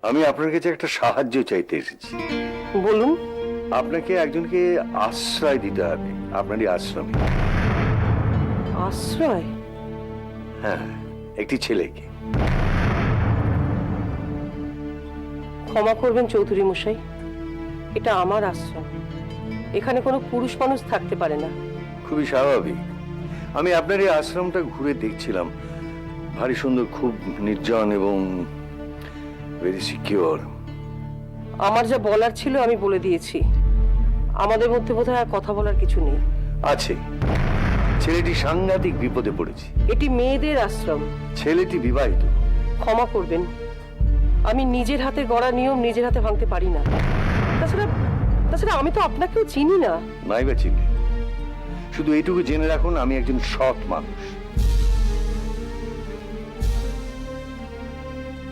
আমি আপনার কাছে একটা সাহায্য চাইতে এসেছি। বলুন। আপনাকে একজনকে আশ্রয় দিতে হবে আপনারই আশ্রমে। আশ্রয়? হ্যাঁ, একটি ছেলেকে। ক্ষমা করবেন চৌধুরী মশাই, এটা আমার আশ্রম, এখানে কোনো পুরুষ মানুষ থাকতে পারে না। খুবই স্বাভাবিক। আমি আপনার এই আশ্রমটা ঘুরে দেখছিলাম, ভারী সুন্দর, খুব নির্জন এবং ভেরি সিকিউর। আমার যা বলার ছিল আমি বলে দিয়েছি, আমাদের মধ্যে বোধহয় আর কথা বলার কিছু নেই। আছে, ছেলেটি সাংঘাতিক বিপদে পড়েছে। এটি মেয়েদের আশ্রম। ছেলেটি বিবাহিত। ক্ষমা করবেন, আমি নিজের হাতে গড়া নিয়ম নিজের হাতে ভাঙতে পারি না। তাছাড়া তাছাড়া আমি তো আপনাকেও চিনি না। নাই বা চিনি, শুধু এইটুকু জেনে রাখুন আমি একজন সৎ মানুষ।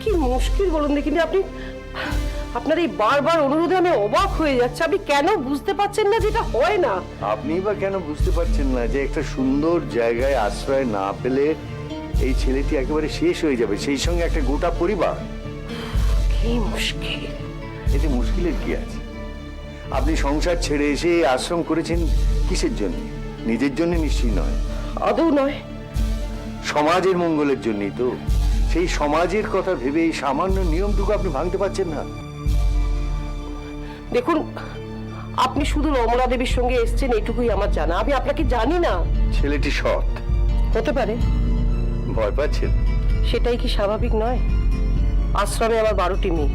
কি মুশকিল বলুন দেখিনি, আপনি আপনার এই বারবার অনুরোধে আমি অবাক হয়ে যাচ্ছে। আপনি কেন বুঝতে পারছেন না যেটা হয় না? আপনি বা কেন বুঝতে পারছেন না যে একটা সুন্দর জায়গায় আশ্রয় না পেলে এই ছেলেটি একেবারে শেষ হয়ে যাবে, সেই সঙ্গে একটা গোটা পরিবার। কি মুশকিল! এতে মুশকিলের কি আছে? আপনি সংসার ছেড়ে এসে এই আশ্রম করেছেন কিসের জন্য? নিজের জন্য নিশ্চয়ই নয়। আদৌ নয়। সমাজের মঙ্গলের জন্যই তো। সেই সমাজের কথা ভেবে এই সামান্য নিয়মটুকু আপনি ভাঙতে পারছেন না। দেখুন, আপনি শুধু রমলা দেবীর সঙ্গে এসেছেন এটুকুই আমার জানা, আমি আপনাকে জানি না। ছেলেটি সৎ। হতে পারে। ভয় পাচ্ছেন? সেটাই কি স্বাভাবিক নয়? আশ্রমে আমার 12টি মেয়ে।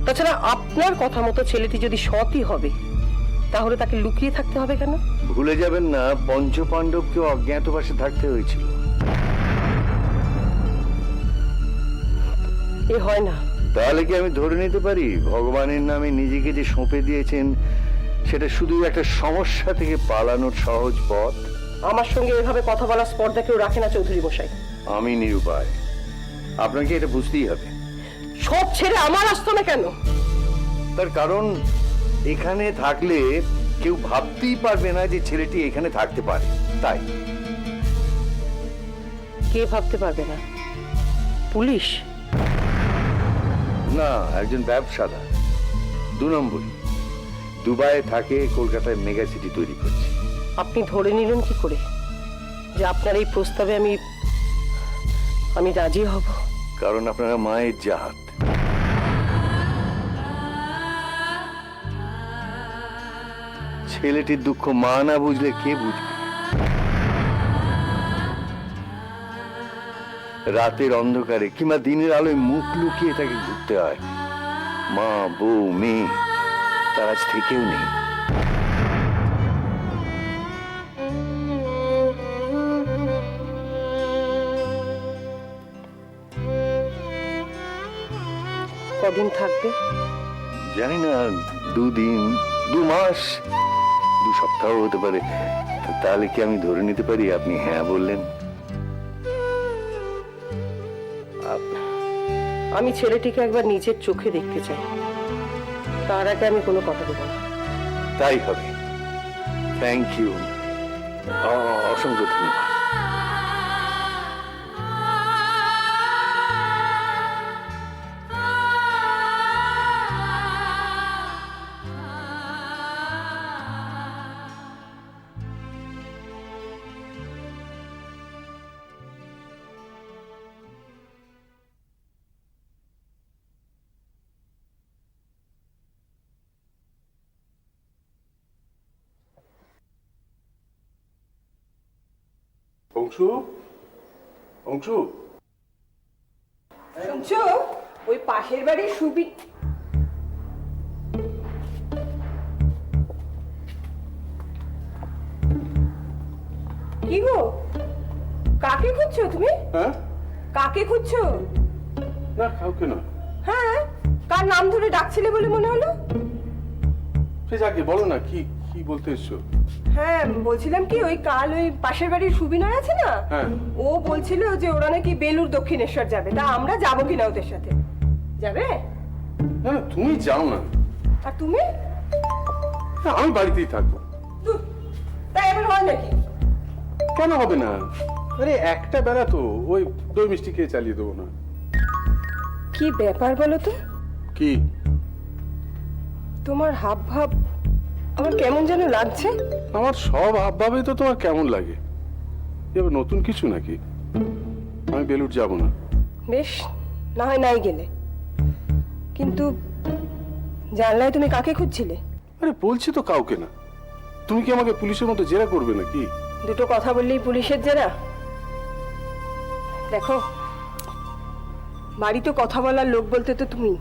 তাছাড়া আপনার কথা মতো ছেলেটি যদি সৎই হবে, তাহলে তাকে লুকিয়ে থাকতে হবে কেন? ভুলে যাবেন না পঞ্চপাণ্ডবকে অজ্ঞাতবাসে থাকতে হয়েছিল। এ হয় না। তাহলে কি আমি ধরে নিতে পারি ভগবানের নামে নিজেকে যে সঁপে দিয়েছেন সেটা শুধু একটা সমস্যা থেকে পালানোর সহজ পথ? আমার সঙ্গে এভাবে কথা বলার স্পর্ধা কেউ রাখে না চৌধুরী মশাই। আমি নিরুপায়, আপনাকে এটা বুঝতেই হবে। সব ছেড়ে আমার আশ্রমে কেন? তার কারণ এখানে থাকলে কেউ ভাবতেই পারবে না যে ছেলেটি এখানে থাকতে পারে, তাই। কে ভাবতে পারবে না? পুলিশ? না, একজন ব্যবসাদার, 2 নম্বরই, দুবাইয়ে থাকে, কলকাতায় মেগা সিটি তৈরি করছে। আপনি ধরে নিলেন কি করে যে আপনার এই প্রস্তাবে আমি রাজি হব? কারণ আপনারা মায়ের জাত। ছেলেটির দুঃখ মা না বুঝলে কে বুঝবে? রাতের অন্ধকারে কিংবা দিনের আলোয় মুখ লুকিয়ে তাকে ঘুরতে হয়। মা, বউ, মেয়ে তার আজ থেকেও নেই। কদিন থাকবে? জানি না, 2 দিন, 2 মাস, 2 সপ্তাহ হতে পারে। তাহলে কি আমি ধরে নিতে পারি আপনি হ্যাঁ বললেন? আমি ছেলেটিকে একবার নিজের চোখে দেখতে চাই, তার আগে আমি কোনো কথা দেব না। তাই হবে। থ্যাংক ইউ, অসংখ্য ধন্যবাদ। অংশু, অংশু, শুনছো? ওই পাশের বাড়ির সুবি কি গো, কাকে খুঁজছো তুমি? হ্যাঁ? কাকে খুঁজছো? না, কাউকে না। হ্যাঁ, কার নাম ধরে ডাকছিলে বলে মনে হলো? সে যাকে বলো না, কি কি বলতে এসছো? হ্যাঁ, বলছিলাম কি, ওই কাল ওই পাশের বাড়ির সুবিনয় আছে না, হ্যাঁ। ও বলছিল যে ওরা নাকি বেলুর দক্ষিণেশ্বর যাবে, তা আমরা যাবো কিনা ওদের সাথে? যাবে? না না, তুমি যাও না। আর তুমি? না, আমি বাড়িতেই থাকবো। ধুর, তাই এবার হয় নাকি? কেন হবে না? আরে একটা বেলা তো, ওই দই মিষ্টি খেয়ে চালিয়ে দেবো না। কি ব্যাপার বলো তো? কি? তোমার হাব ভাব আমার কেমন যেন লাগছে। আমার সব হাবভাবেই তো তোমার কেমন লাগে। এবার নতুন কিছু নাকি? আমি বেলুড় যাব না। বেশ, না হয় নাই গেলে, কিন্তু জানলায় তুমি কাকে খুঁজছিলে? আরে বলছি তো কাউকে না। তুমি কি আমাকে পুলিশের মতো জেরা করবে নাকি? দুটো কথা বললেই পুলিশের জেরা? দেখো, বাড়িতে কথা বলার লোক বলতে তো তুমি।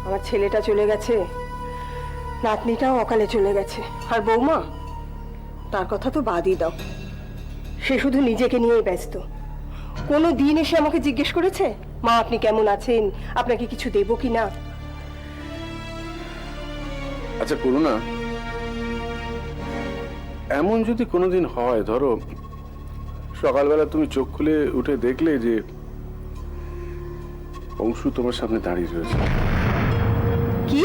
আমার ছেলেটা চলে গেছে, নাতনিটাও অকালে চলে গেছে, আর বৌমা তার কথা তো বাদই দাও। সে শুধু নিজেকে নিয়েই ব্যস্ত। কোনো দিন এসে আমাকে জিজ্ঞেস করেছে, মা আপনি কেমন আছেন, আপনাকে কিছু দেবো কি না? আচ্ছা করুণা, এমন যদি কোনোদিন হয়, ধরো সকালবেলা তুমি চোখ খুলে উঠে দেখলে যে অংশু তোমার সামনে দাঁড়িয়ে রয়েছে। কি?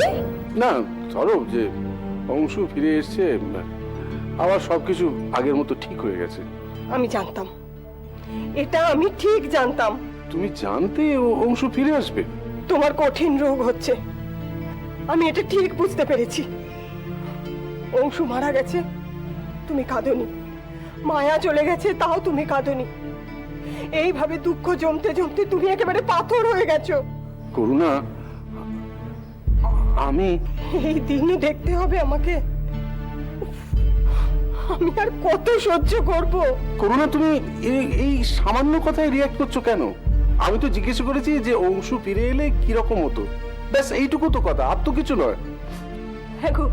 না, ধরো যে অংশু ফিরে এসছে, আবার সবকিছু আগের মতো ঠিক হয়ে গেছে। আমি জানতাম, এটা আমি ঠিক জানতাম। তুমি জানতে অংশু ফিরে আসবে? তোমার কঠিন রোগ হচ্ছে, আমি এটা ঠিক বুঝতে পেরেছি। অংশু মারা গেছে, তুমি কাঁদোনি। মায়া চলে গেছে, তাও তুমি কাঁদোনি। এইভাবে দুঃখ জমতে জমতে তুমি একেবারে পাথর হয়ে গেছো। করুণা, আমি এই দিনও দেখতে হবে আমাকে? আমি আর কত সহ্য করব? করুণা, তুমি এই সামান্য কথায় রিয়াক্ট করছো কেন? আমি তো জিজ্ঞেস করেছি যে অংশু ফিরে এলে কিরকম হতো, ব্যাস এইটুকু তো কথা, আর তো কিছু নয়। হ্যাঁ গো,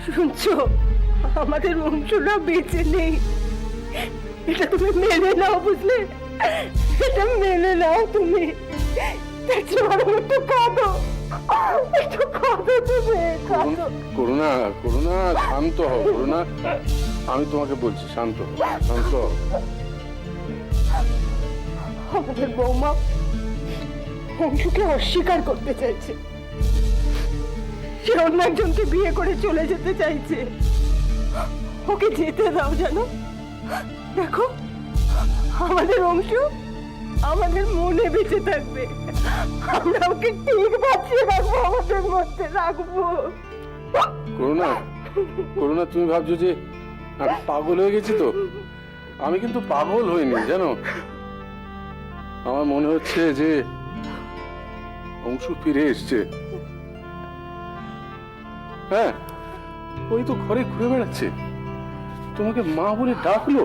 শুনছো, আমাদের অংশটা বেঁচে নেই। এটা তুমি মেনে নাও, বুঝলে? এটা মেনে নাও তুমি। দেখছো, একটু কাঁদো, একটু কাঁদো তুমি, কাঁদো। করুণা, করুণা, শান্ত হও করুণা, আমি তোমাকে বলছি শান্ত হও, শান্ত হও। আমাদের বৌমা অংশুকে অস্বীকার করতে চাইছে। সে অন্য একজনকে বিয়ে করে চলে যেতে চাইছে। ওকে যেতে দাও, জানো? দেখো, আমাদের অংশু আমাদের মনে বেঁচে থাকবে। আমরা ওকে ঠিক বাঁচিয়ে রাখবো, আমাদের মধ্যে রাখবো। করুণা, করুণা, তুমি ভাবছো যে আমি পাগল হয়ে গেছি? তো আমি কিন্তু পাগল হইনি, জানো। আমার মনে হচ্ছে যে অংশু ফিরে এসছে। হ্যাঁ, ওই তো ঘরে ঘুরে বেড়াচ্ছে, তোমাকে মা বলে ডাকলো।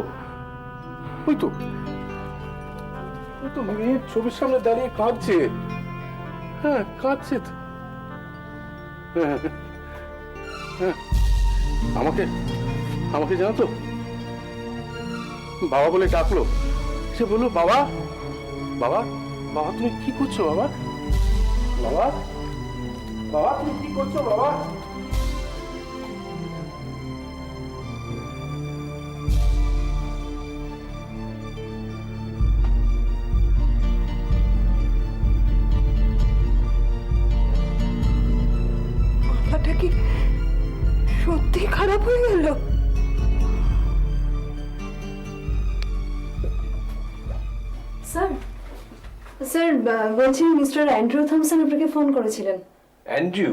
ওই তো, ওই তো মেয়ের ছবির সামনে দাঁড়িয়ে কাঁদছে। হ্যাঁ, কাঁদছে তো। হ্যাঁ, হ্যাঁ, আমাকে আমাকে জানো তো বাবা বলে ডাকলো। সে বললো, বাবা, বাবা, বাবা তুমি কি করছো বাবা? বাবা, বাবা তুমি কি করছো বাবা? মাথাটা কি সত্যি খারাপ হয়ে গেল? স্যার, স্যার বলছি মিস্টার অ্যান্ড্রু থমসন আপনাকে ফোন করেছিলেন। অ্যান্ড্রু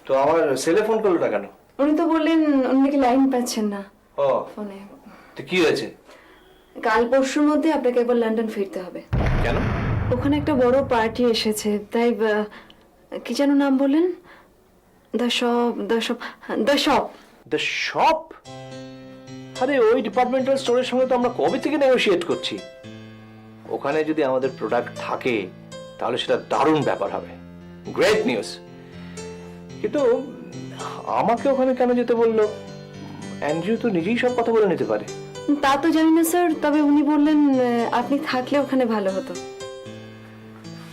তো আমার সেলে ফোন করলো না কেন? উনি তো বললেন উনি নাকি লাইন পাচ্ছেন না ও, ফোনে। তো কি হয়েছে? কাল পরশুর মধ্যে আপনাকে একবার লন্ডন ফিরতে হবে। কেন? ওখানে একটা বড় পার্টি এসেছে, তাই কি যেন নাম বললেন? The shop, the shop, the shop. The shop? আরে ওই ডিপার্টমেন্টাল স্টোরের সঙ্গে তো আমরা কবে থেকে নেগোশিয়েট করছি। ওখানে যদি আমাদের প্রোডাক্ট থাকে তাহলে সেটা দারুণ ব্যাপার হবে, গ্রেট নিউজ। কিন্তু আমাকে ওখানে কেন যেতে বললো? অ্যান্ড্রু তো নিজেই সব কথা বলে নিতে পারে। তা তো জানি না স্যার, তবে উনি বললেন আপনি থাকলে ওখানে ভালো হতো।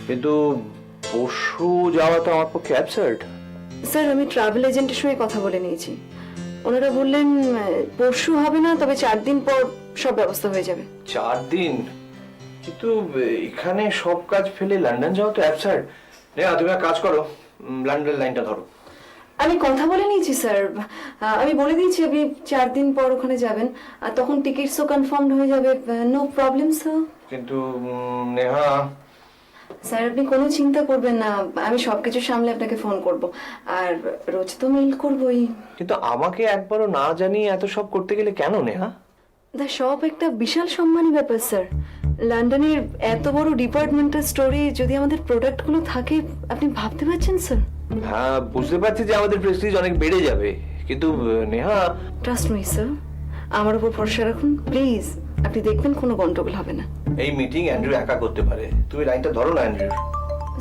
কিন্তু পরশু যাওয়া তো আমার পক্ষে অ্যাবসার্ড। স্যার, আমি ট্রাভেল এজেন্টের সঙ্গে কথা বলে নিয়েছি। ওনারা বললেন পরশু হবে না, তবে 4 দিন পর সব ব্যবস্থা হয়ে যাবে। 4 দিন? কিন্তু এখানে সব কাজ ফেলে লন্ডন যাওয়া তো অ্যাবসার্ড। নেহা, তুমি এক কাজ করো, লন্ডন লাইনটা ধরো। আমি কথা বলে নিয়েছি স্যার, আমি বলে দিয়েছি আপনি 4 দিন পর ওখানে যাবেন, আর তখন টিকিটসও কনফার্মড হয়ে যাবে। No problem sir. কিন্তু নেহা, স্যার আপনি কোনো চিন্তা করবেন না, আমি সবকিছু সামলে আপনাকে ফোন করব। আর রোজ তো মেইল করবই। কিন্তু আমাকে একবারও না জানিয়ে এত সব করতে গেলে কেন নেহা? দা সব একটা বিশাল সম্মানী ব্যাপার স্যার। লন্ডনের এত বড় ডিপার্টমেন্টাল স্টোরে যদি আমাদের প্রোডাক্টগুলো থাকে, আপনি ভাবতে পারছেন স্যার? হ্যাঁ, বুঝতে পারছি যে আমাদের প্রেস্টিজ অনেক বেড়ে যাবে, কিন্তু নেহা ট্রাস্ট মি স্যার, আমার উপর ভরসা রাখুন প্লিজ। আপনি দেখবেন কোনো গন্ডগোল হবে না। এই মিটিং অ্যান্ড্রু একা করতে পারে, তুমি লাইনটা ধরো না অ্যান্ড্রু।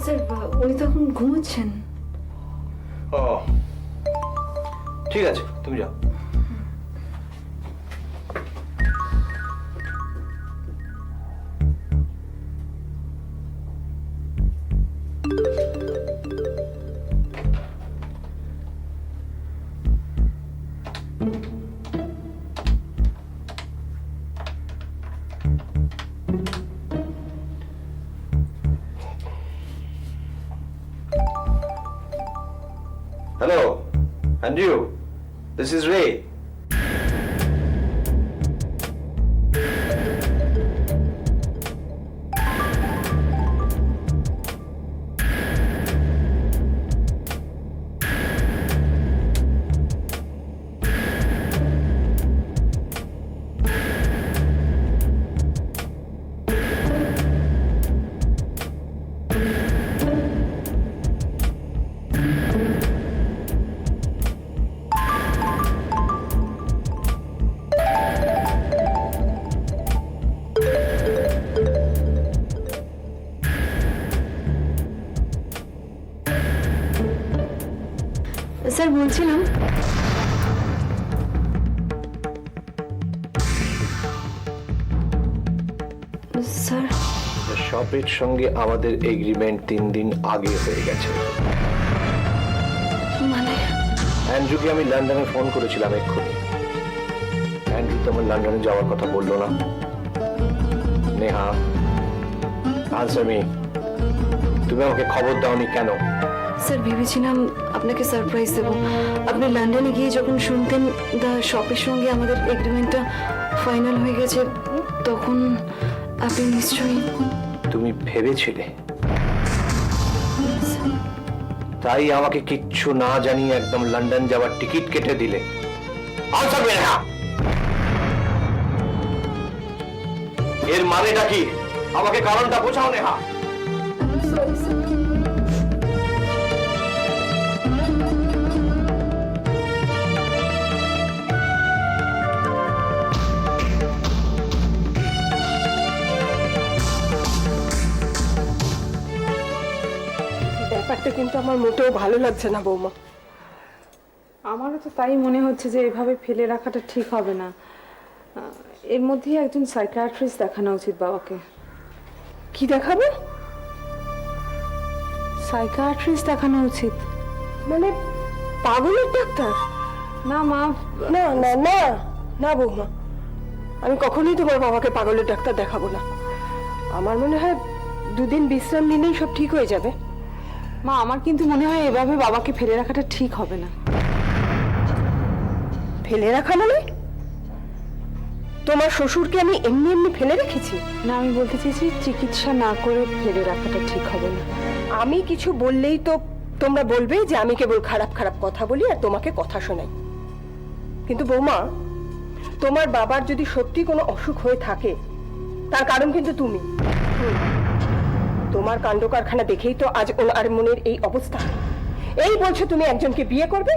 স্যার উনি তো এখন ঘুমোচ্ছেন। ও ঠিক আছে, তুমি যাও। Hello, Andrew. This is Ray. Sir বলছিলাম, স্যার শপের সঙ্গে আমাদের এগ্রিমেন্ট 3 দিন আগে হয়ে গেছে। মানে অ্যান্ড্রুকে আমি লন্ডনে ফোন করেছিলাম এক্ষুনি। অ্যান্ড্রু তো আমার লন্ডনে যাওয়ার কথা বললো না। নেহা, আনসার মি, তুমি আমাকে খবর দাওনি কেন? স্যার ভেবেছিলাম আপনাকে সারপ্রাইজ দেবো। আপনি লন্ডনে গিয়ে যখন শুনতেন দা শপের সঙ্গে আমাদের এগ্রিমেন্টটা ফাইনাল হয়ে গেছে, তখন আপনি নিশ্চয়ই। তুমি ভেবেছিলে, তাই আমাকে কিচ্ছু না জানিয়ে একদম লন্ডন যাওয়ার টিকিট কেটে দিলে। আনসার মি নেহা, এর মানেটা কি? আমাকে কারণটা বোঝাও নেহা। ব্যাপারটা কিন্তু আমার মোটেও ভালো লাগছে না বৌমা। আমারও তো তাই মনে হচ্ছে যে এভাবে ফেলে রাখাটা ঠিক হবে না। এর মধ্যেই একজন সাইকিয়াট্রিস্ট দেখানো উচিত বাবাকে। কি দেখাবো? সাইকিয়াট্রিস্ট দেখানো উচিত। মানে পাগলের ডাক্তার? না মা, না না না না বৌমা, আমি কখনোই তোমার বাবাকে পাগলের ডাক্তার দেখাবো না। আমার মনে হয় 2 দিন বিশ্রাম নিলেই সব ঠিক হয়ে যাবে। মা আমার কিন্তু মনে হয় এভাবে বাবাকে ফেলে রাখাটা ঠিক হবে না। ফেলে রাখা মানে? তোমার শ্বশুরকে আমি এমনি এমনি ফেলে রেখেছি? না, আমি বলতে চাইছি চিকিৎসা না করে ফেলে রাখাটা ঠিক হবে না। আমি কিছু বললেই তো তোমরা বলবে যে আমি কেবল খারাপ খারাপ কথা বলি আর তোমাকে কথা শোনাই। কিন্তু বৌমা, তোমার বাবার যদি সত্যি কোনো অসুখ হয়ে থাকে, তার কারণ কিন্তু তুমি। তোমার কাণ্ড কারখানা দেখেই তো আজ ওনার মনের এই অবস্থা। এই বলছো তুমি একজনকে বিয়ে করবে,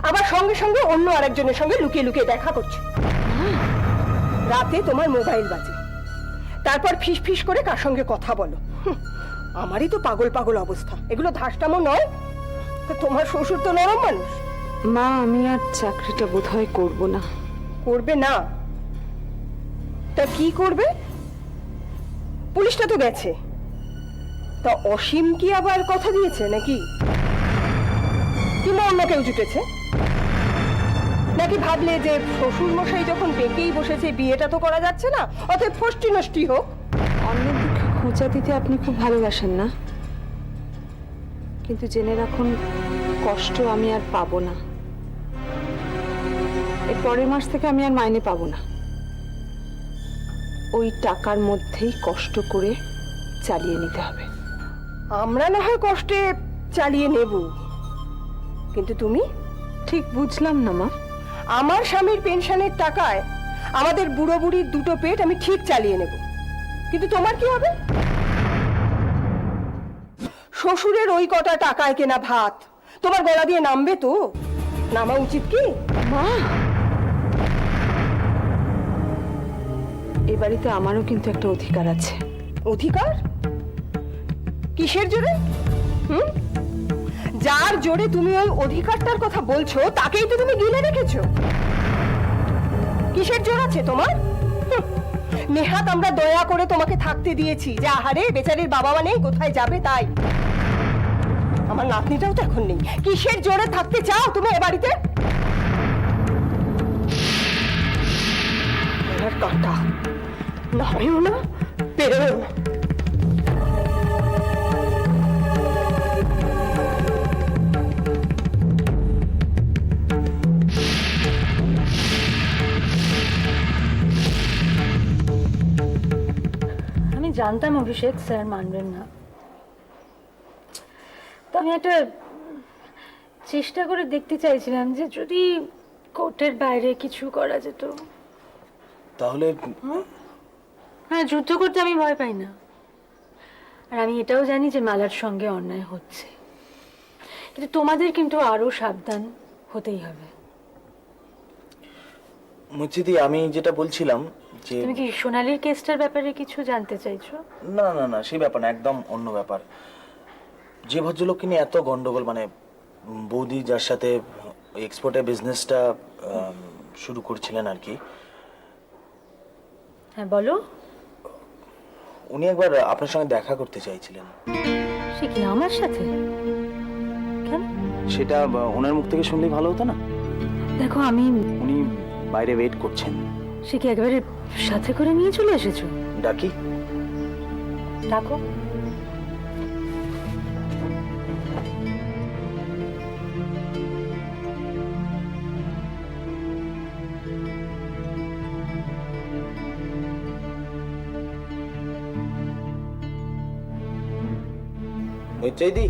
আবার সঙ্গে সঙ্গে অন্য আরেকজনের সঙ্গে লুকিয়ে লুকিয়ে দেখা করছো। রাতে তোমার মোবাইল বাজে, তারপর ফিস ফিস করে কার সঙ্গে কথা বলো। আমারই তো পাগল পাগল অবস্থা। এগুলো ধাসটামো নয়? তো তোমার শ্বশুর তো নরম মানুষ। মা আমি আর চাকরিটা বোধহয় করব না। করবে না? তা কি করবে? পুলিশটা তো গেছে, তা অসীম কি আবার কথা দিয়েছে নাকি? কিংবা অন্য কেউ জুটেছে নাকি? ভাবলে যে শ্বশুর মশাই যখন বেঁকেই বসেছে, বিয়েটা তো করা যাচ্ছে না, অতএব ফষ্টি নষ্টি হোক। অন্যের দিকে খোঁচা দিতে আপনি খুব ভালোবাসেন না, কিন্তু জেনে রাখুন কষ্ট আমি আর পাবো না। এর পরের মাস থেকে আমি আর মাইনে পাবো না। ওই টাকার মধ্যেই কষ্ট করে চালিয়ে নিতে হবে। আমরা না হয় কষ্টে চালিয়ে নেব, কিন্তু তুমি? ঠিক বুঝলাম না মা। আমার স্বামীর পেনশনের টাকায় আমাদের বুড়ো বুড়ির দুটো পেট আমি ঠিক চালিয়ে নেব, কিন্তু তোমার কি হবে? শ্বশুরের ওই কটা টাকায় কেনা ভাত তোমার গলা দিয়ে নামবে তো? নামা উচিত কি? মা, এ বাড়িতে আমারও কিন্তু একটা অধিকার আছে। অধিকার? কিসের জোরে? যার জোরে তুমি ওই অধিকারটার কথা বলছো তাকেই তো তুমি গিলে রেখেছো। কিসের জোর আছে তোমার? নেহাত আমরা দয়া করে তোমাকে থাকতে দিয়েছি যে আহারে বেচারির বাবা মা নেই, কোথায় যাবে তাই। আমার নাতনিটাও তো এখন নেই, কিসের জোরে থাকতে চাও তুমি এ বাড়িতে? কাটা নামেও না, বেরোও না। আমি জানতাম অভিষেক স্যার মানবেন না, তো আমি একটা চেষ্টা করে দেখতে চাইছিলাম যে যদি কোর্টের বাইরে কিছু করা যেত। তাহলে হ্যাঁ, যুদ্ধ করতে আমি ভয় পাই না, আর আমি এটাও জানি যে মালার সঙ্গে অন্যায় হচ্ছে, কিন্তু তোমাদের কিন্তু আরো সাবধান হতেই হবে। মুচিদি, আমি যেটা বলছিলাম যে তুমি কি সোনালীর কেসটার ব্যাপারে কিছু জানতে চাইছো? না না না, সেই ব্যাপার না, একদম অন্য ব্যাপার। যে ভদ্রলোককে নিয়ে এত গন্ডগোল, মানে বৌদি যার সাথে এক্সপোর্টের বিজনেসটা শুরু করছিলেন আর কি, হ্যাঁ বলো। উনি একবার আপনার সঙ্গে দেখা করতে চাইছিলেন। সে কি আমার সাথে? কেন? সেটা ওনার মুখ থেকে শুনলেই ভালো হতো না? দেখো, আমি উনি বাইরে ওয়েট করছেন। সে কি একেবারে সাথে করে নিয়ে চলে এসেছো? ডাকি? ডাকো। মুচিদি,